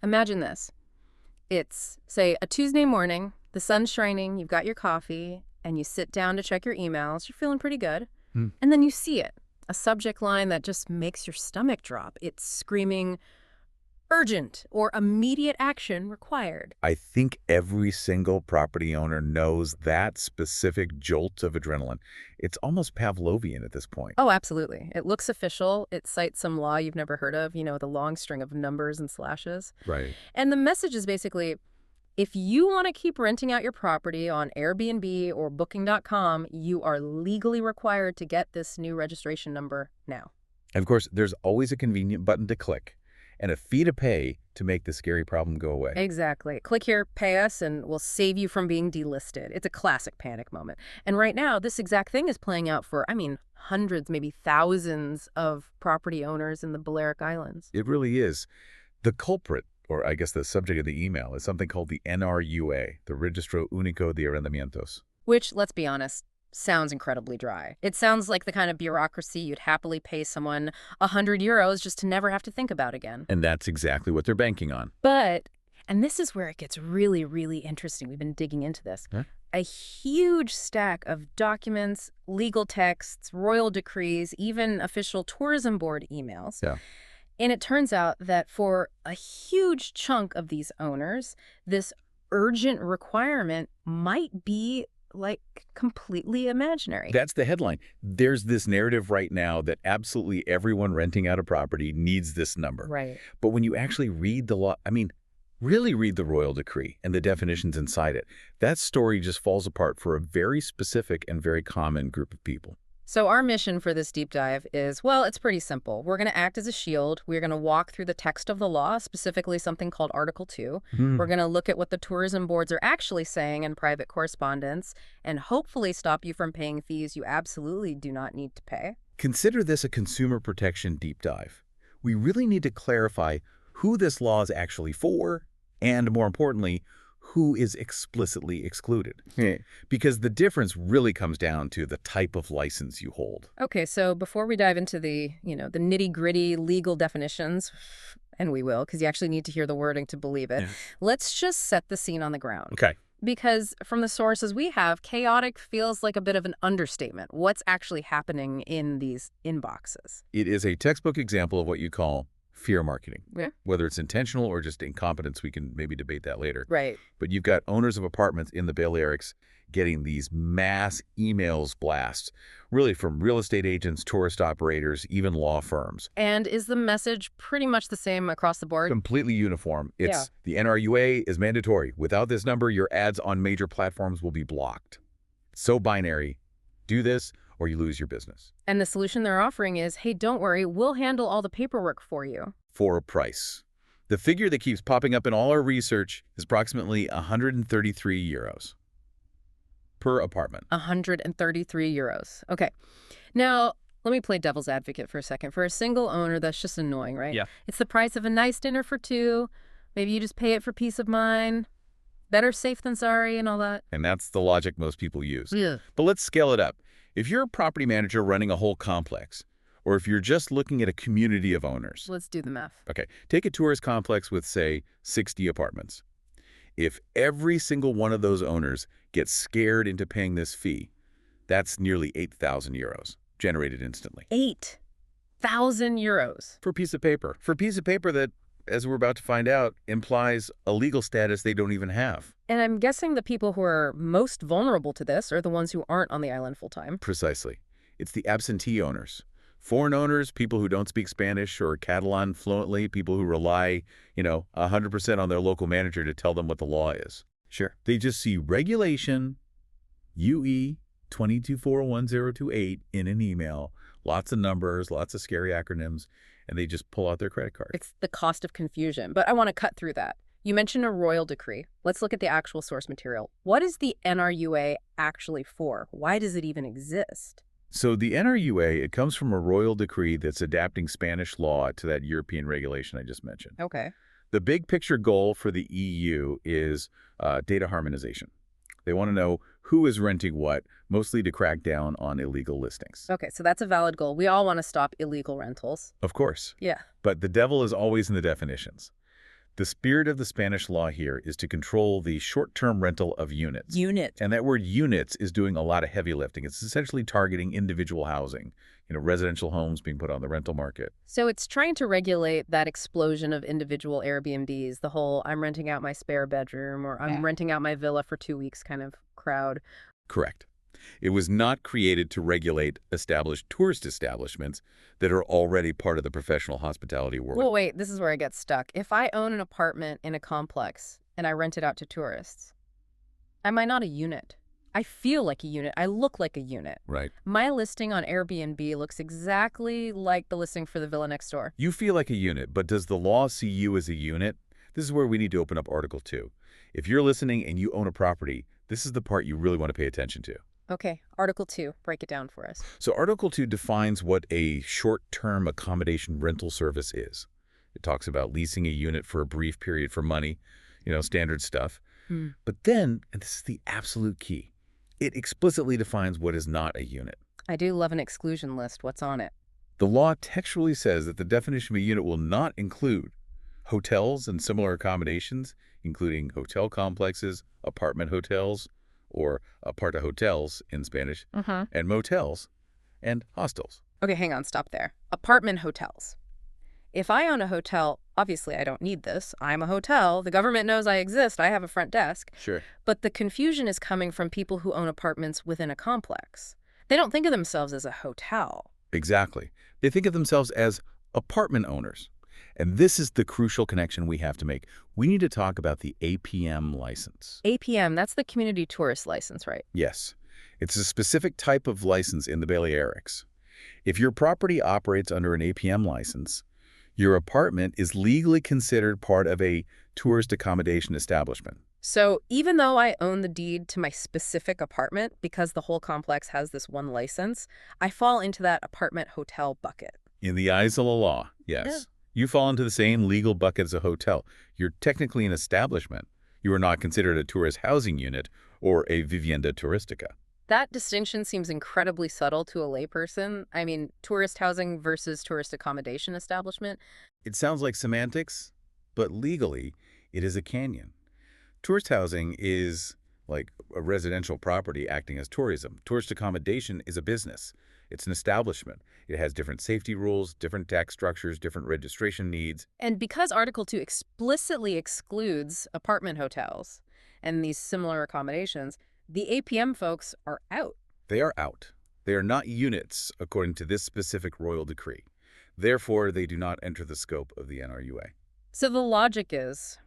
Imagine this. It's, say, a Tuesday morning, the sun's shining, you've got your coffee, and you sit down to check your emails. You're feeling pretty good. Hmm. And then you see it, a subject line that just makes your stomach drop. It's screaming, urgent or immediate action required. I think every single property owner knows that specific jolt of adrenaline. It's almost Pavlovian at this point. Oh, absolutely. It looks official. It cites some law you've never heard of, the long string of numbers and slashes. Right. And the message is basically, if you want to keep renting out your property on Airbnb or Booking.com, you are legally required to get this new registration number now. And of course, there's always a convenient button to click and a fee to pay to make the scary problem go away. Exactly. Click here, pay us, and we'll save you from being delisted. It's a classic panic moment. And right now, this exact thing is playing out for, hundreds, maybe thousands of property owners in the Balearic Islands. It really is. The culprit, or I guess the subject of the email, is something called the NRUA, the Registro Único de Arrendamientos. Which, let's be honest, sounds incredibly dry. It sounds like the kind of bureaucracy you'd happily pay someone 100 euros just to never have to think about again. And that's exactly what they're banking on. But, and this is where it gets really, really interesting. We've been digging into this. Huh? A huge stack of documents, legal texts, royal decrees, even official tourism board emails. Yeah. And it turns out that for a huge chunk of these owners, this urgent requirement might be completely imaginary. That's the headline. There's this narrative right now that absolutely everyone renting out a property needs this number. Right. But when you actually read the law, really read the royal decree and the definitions inside it, that story just falls apart for a very specific and very common group of people. So our mission for this deep dive is, well, it's pretty simple. We're going to act as a shield. We're going to walk through the text of the law, specifically something called Article 2. We're going to look at what the tourism boards are actually saying in private correspondence and hopefully stop you from paying fees you absolutely do not need to pay. Consider this a consumer protection deep dive. We really need to clarify who this law is actually for and, more importantly, who is explicitly excluded. Because the difference really comes down to the type of license you hold. Okay, so before we dive into the nitty-gritty legal definitions, and we will, because you actually need to hear the wording to believe it, let's just set the scene on the ground. Okay. Because from the sources we have, chaotic feels like a bit of an understatement. What's actually happening in these inboxes? It is a textbook example of what you call fear marketing. Yeah. Whether it's intentional or just incompetence, we can maybe debate that later. Right. But you've got owners of apartments in the Balearics getting these mass emails blasts, really from real estate agents, tourist operators, even law firms. And is the message pretty much the same across the board? Completely uniform. It's the NRUA is mandatory. Without this number, your ads on major platforms will be blocked. So binary. Do this or you lose your business. And the solution they're offering is, hey, don't worry, we'll handle all the paperwork for you. For a price. The figure that keeps popping up in all our research is approximately 133 euros per apartment. 133 euros. Okay. Now, let me play devil's advocate for a second. For a single owner, that's just annoying, right? Yeah. It's the price of a nice dinner for two. Maybe you just pay it for peace of mind. Better safe than sorry and all that. And that's the logic most people use. Yeah. But let's scale it up. If you're a property manager running a whole complex, or if you're just looking at a community of owners. Let's do the math. Okay, take a tourist complex with, say, 60 apartments. If every single one of those owners gets scared into paying this fee, that's nearly 8,000 euros generated instantly. 8,000 euros. For a piece of paper. For a piece of paper that, as we're about to find out, implies a legal status they don't even have. And I'm guessing the people who are most vulnerable to this are the ones who aren't on the island full-time. Precisely. It's the absentee owners. Foreign owners, people who don't speak Spanish or Catalan fluently, people who rely, 100% on their local manager to tell them what the law is. Sure. They just see regulation, UE 2241028 in an email, lots of numbers, lots of scary acronyms, and they just pull out their credit card. It's the cost of confusion. But I want to cut through that. You mentioned a royal decree. Let's look at the actual source material. What is the NRUA actually for? Why does it even exist? So the NRUA, it comes from a royal decree that's adapting Spanish law to that European regulation I just mentioned. Okay. The big picture goal for the EU is data harmonization. They want to know who is renting what, mostly to crack down on illegal listings. Okay, so that's a valid goal. We all want to stop illegal rentals. Of course. Yeah. But the devil is always in the definitions. The spirit of the Spanish law here is to control the short-term rental of units. Unit. And that word units is doing a lot of heavy lifting. It's essentially targeting individual housing, residential homes being put on the rental market. So it's trying to regulate that explosion of individual Airbnbs, the whole I'm renting out my spare bedroom or I'm renting out my villa for 2 weeks kind of crowd. Correct. It was not created to regulate established tourist establishments that are already part of the professional hospitality world. Well, wait, this is where I get stuck. If I own an apartment in a complex and I rent it out to tourists, am I not a unit? I feel like a unit. I look like a unit. Right. My listing on Airbnb looks exactly like the listing for the villa next door. You feel like a unit, but does the law see you as a unit? This is where we need to open up Article 2. If you're listening and you own a property, this is the part you really want to pay attention to. Okay, Article 2. Break it down for us. So Article 2 defines what a short-term accommodation rental service is. It talks about leasing a unit for a brief period for money, standard stuff. But then, and this is the absolute key, it explicitly defines what is not a unit. I do love an exclusion list. What's on it? The law textually says that the definition of a unit will not include hotels and similar accommodations, including hotel complexes, apartment hotels, or aparta hotels in Spanish, and motels, and hostels. Okay, hang on, stop there. Apartment hotels. If I own a hotel, obviously I don't need this. I'm a hotel. The government knows I exist. I have a front desk. Sure. But the confusion is coming from people who own apartments within a complex. They don't think of themselves as a hotel. Exactly. They think of themselves as apartment owners. And this is the crucial connection we have to make. We need to talk about the APM license. APM, that's the community tourist license, right? Yes. It's a specific type of license in the Balearics. If your property operates under an APM license, your apartment is legally considered part of a tourist accommodation establishment. So even though I own the deed to my specific apartment, because the whole complex has this one license, I fall into that apartment hotel bucket. In the eyes of the law, yes. Yeah. You fall into the same legal bucket as a hotel. You're technically an establishment. You are not considered a tourist housing unit or a vivienda turística. That distinction seems incredibly subtle to a layperson. I mean, tourist housing versus tourist accommodation establishment. It sounds like semantics, but legally, it is a canyon. Tourist housing is like a residential property acting as tourism. Tourist accommodation is a business. It's an establishment. It has different safety rules, different tax structures, different registration needs. And because Article 2 explicitly excludes apartment hotels and these similar accommodations, the APM folks are out. They are out. They are not units according to this specific royal decree. Therefore, they do not enter the scope of the NRUA. So the logic is,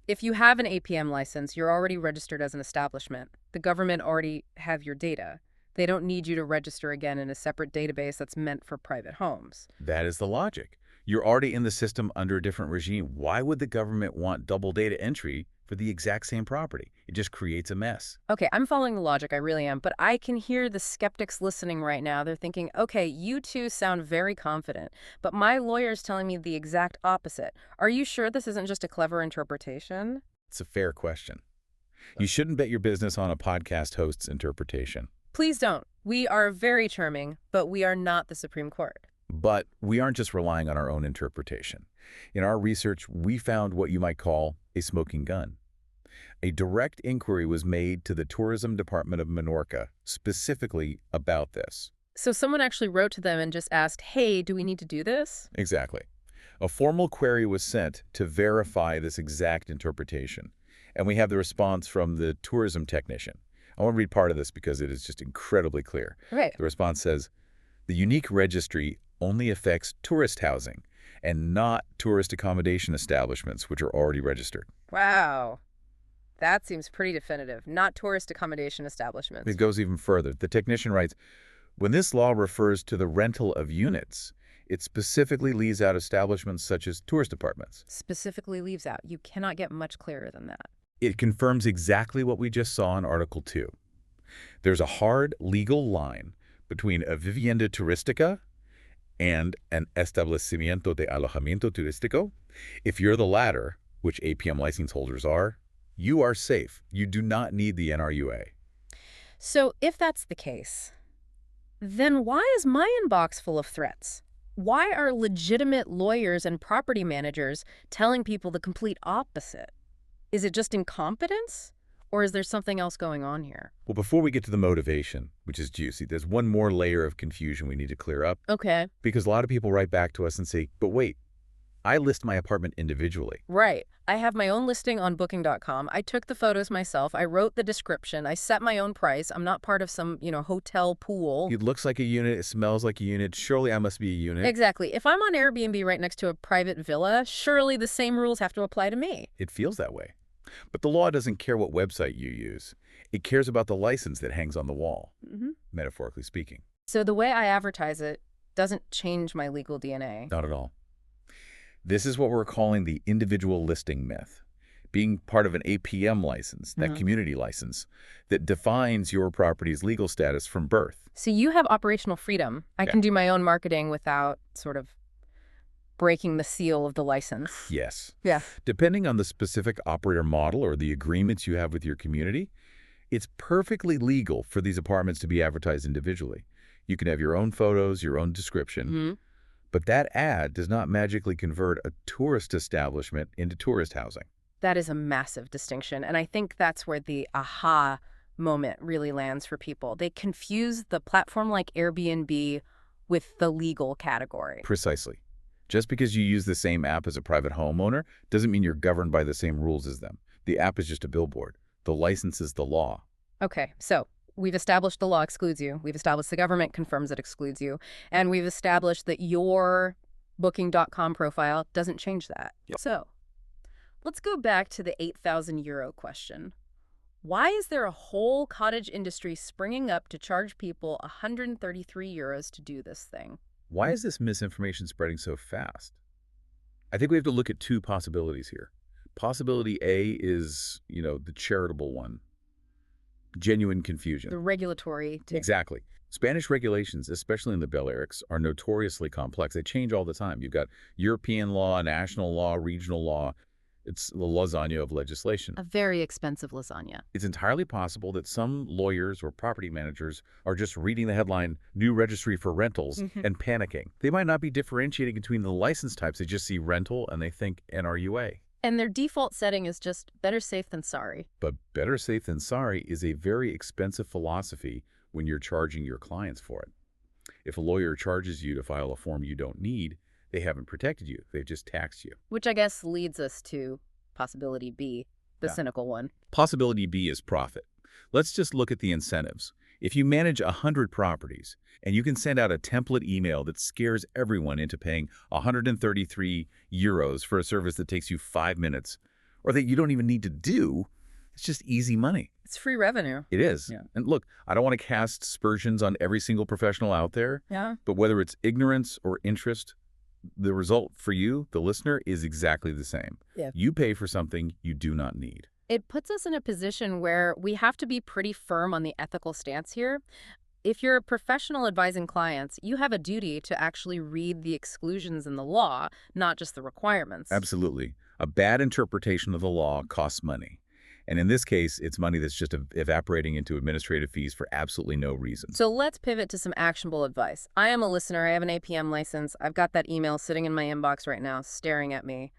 if you have an APM license, you're already registered as an establishment. The government already have your data. They don't need you to register again in a separate database that's meant for private homes. That is the logic. You're already in the system under a different regime. Why would the government want double data entry for the exact same property? It just creates a mess. Okay, I'm following the logic, I really am, but I can hear the skeptics listening right now. They're thinking, okay, you two sound very confident, but my lawyer's telling me the exact opposite. Are you sure this isn't just a clever interpretation? It's a fair question. You shouldn't bet your business on a podcast host's interpretation. Please don't. We are very charming, but we are not the Supreme Court. But we aren't just relying on our own interpretation. In our research, we found what you might call a smoking gun. A direct inquiry was made to the Tourism Department of Menorca specifically about this. So someone actually wrote to them and just asked, hey, do we need to do this? Exactly. A formal query was sent to verify this exact interpretation. And we have the response from the tourism technician. I want to read part of this because it is just incredibly clear. Right. The response says, the unique registry only affects tourist housing and not tourist accommodation establishments, which are already registered. Wow. That seems pretty definitive. Not tourist accommodation establishments. It goes even further. The technician writes, when this law refers to the rental of units, it specifically leaves out establishments such as tourist apartments. Specifically leaves out. You cannot get much clearer than that. It confirms exactly what we just saw in Article 2. There's a hard legal line between a vivienda turística and an establecimiento de alojamiento turístico. If you're the latter, which APM license holders are, you are safe. You do not need the NRUA. So if that's the case, then why is my inbox full of threats? why are legitimate lawyers and property managers telling people the complete opposite? Is it just incompetence? Or is there something else going on here? Well, before we get to the motivation, which is juicy, there's one more layer of confusion we need to clear up. Okay. Because a lot of people write back to us and say, but wait, I list my apartment individually. Right. I have my own listing on Booking.com. I took the photos myself. I wrote the description. I set my own price. I'm not part of some, hotel pool. It looks like a unit. It smells like a unit. Surely I must be a unit. Exactly. If I'm on Airbnb right next to a private villa, surely the same rules have to apply to me. It feels that way. But the law doesn't care what website you use. It cares about the license that hangs on the wall, metaphorically speaking. So the way I advertise it doesn't change my legal DNA. Not at all. This is what we're calling the individual listing myth. Being part of an APM license, that community license, that defines your property's legal status from birth. So you have operational freedom. I can do my own marketing without sort of breaking the seal of the license. Yes. Yeah. Depending on the specific operator model or the agreements you have with your community, it's perfectly legal for these apartments to be advertised individually. You can have your own photos, your own description, but that ad does not magically convert a tourist establishment into tourist housing. That is a massive distinction, and I think that's where the aha moment really lands for people. They confuse the platform like Airbnb with the legal category. Precisely. Just because you use the same app as a private homeowner doesn't mean you're governed by the same rules as them. The app is just a billboard. The license is the law. Okay, so we've established the law excludes you. We've established the government confirms it excludes you. And we've established that your Booking.com profile doesn't change that. Yep. So let's go back to the €8,000 question. Why is there a whole cottage industry springing up to charge people €133 to do this thing? Why is this misinformation spreading so fast? I think we have to look at two possibilities here. Possibility A is, the charitable one. Genuine confusion. The regulatory. Exactly. Spanish regulations, especially in the Balearics, are notoriously complex. They change all the time. You've got European law, national law, regional law. It's the lasagna of legislation. A very expensive lasagna. It's entirely possible that some lawyers or property managers are just reading the headline, new registry for rentals, and panicking. They might not be differentiating between the license types. They just see rental and they think NRUA. And their default setting is just better safe than sorry. But better safe than sorry is a very expensive philosophy when you're charging your clients for it. If a lawyer charges you to file a form you don't need, they haven't protected you. They've just taxed you. Which I guess leads us to possibility B, the cynical one. Possibility B is profit. Let's just look at the incentives. If you manage 100 properties and you can send out a template email that scares everyone into paying €133 for a service that takes you 5 minutes or that you don't even need to do, it's just easy money. It's free revenue. It is. Yeah. And look, I don't want to cast aspersions on every single professional out there, but whether it's ignorance or interest, the result for you, the listener, is exactly the same. Yeah. You pay for something you do not need. It puts us in a position where we have to be pretty firm on the ethical stance here. If you're a professional advising clients, you have a duty to actually read the exclusions in the law, not just the requirements. Absolutely. A bad interpretation of the law costs money. And in this case, it's money that's just evaporating into administrative fees for absolutely no reason. So let's pivot to some actionable advice. I am a listener. I have an APM license. I've got that email sitting in my inbox right now, staring at me.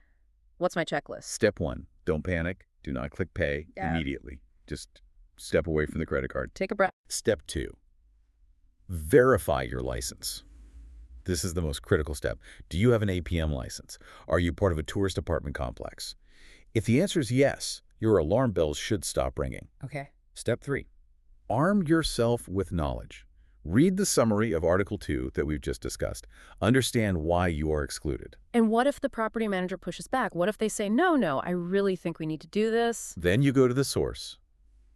What's my checklist? Step 1, don't panic. Do not click pay immediately. Just step away from the credit card. Take a breath. Step 2, verify your license. This is the most critical step. Do you have an APM license? Are you part of a tourist apartment complex? If the answer is yes, your alarm bells should stop ringing. Okay. Step 3, arm yourself with knowledge. Read the summary of Article 2 that we've just discussed. Understand why you are excluded. And what if the property manager pushes back? What if they say, no, I really think we need to do this? Then you go to the source.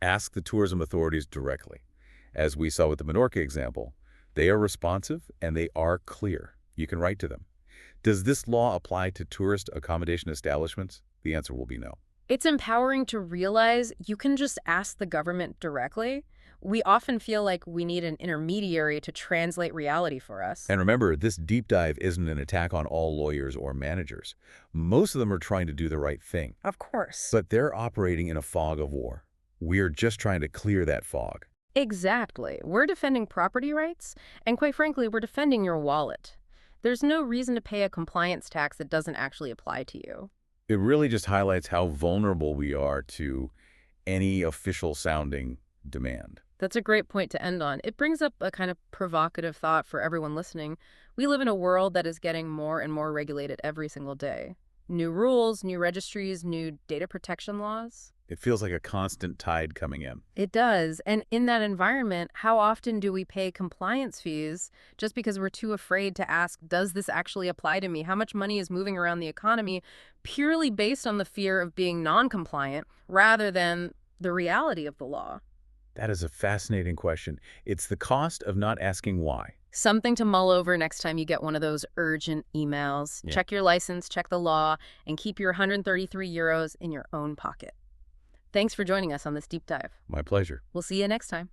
Ask the tourism authorities directly. As we saw with the Menorca example, they are responsive and they are clear. You can write to them. Does this law apply to tourist accommodation establishments? The answer will be no. It's empowering to realize you can just ask the government directly. We often feel like we need an intermediary to translate reality for us. And remember, this deep dive isn't an attack on all lawyers or managers. Most of them are trying to do the right thing. Of course. But they're operating in a fog of war. We're just trying to clear that fog. Exactly. We're defending property rights, and quite frankly, we're defending your wallet. There's no reason to pay a compliance tax that doesn't actually apply to you. It really just highlights how vulnerable we are to any official-sounding demand. That's a great point to end on. It brings up a kind of provocative thought for everyone listening. We live in a world that is getting more and more regulated every single day. New rules, new registries, new data protection laws. It feels like a constant tide coming in. It does. And in that environment, how often do we pay compliance fees just because we're too afraid to ask, does this actually apply to me? How much money is moving around the economy purely based on the fear of being non-compliant rather than the reality of the law? That is a fascinating question. It's the cost of not asking why. Something to mull over next time you get one of those urgent emails. Yeah. Check your license, check the law, and keep your 133 euros in your own pocket. Thanks for joining us on this deep dive. My pleasure. We'll see you next time.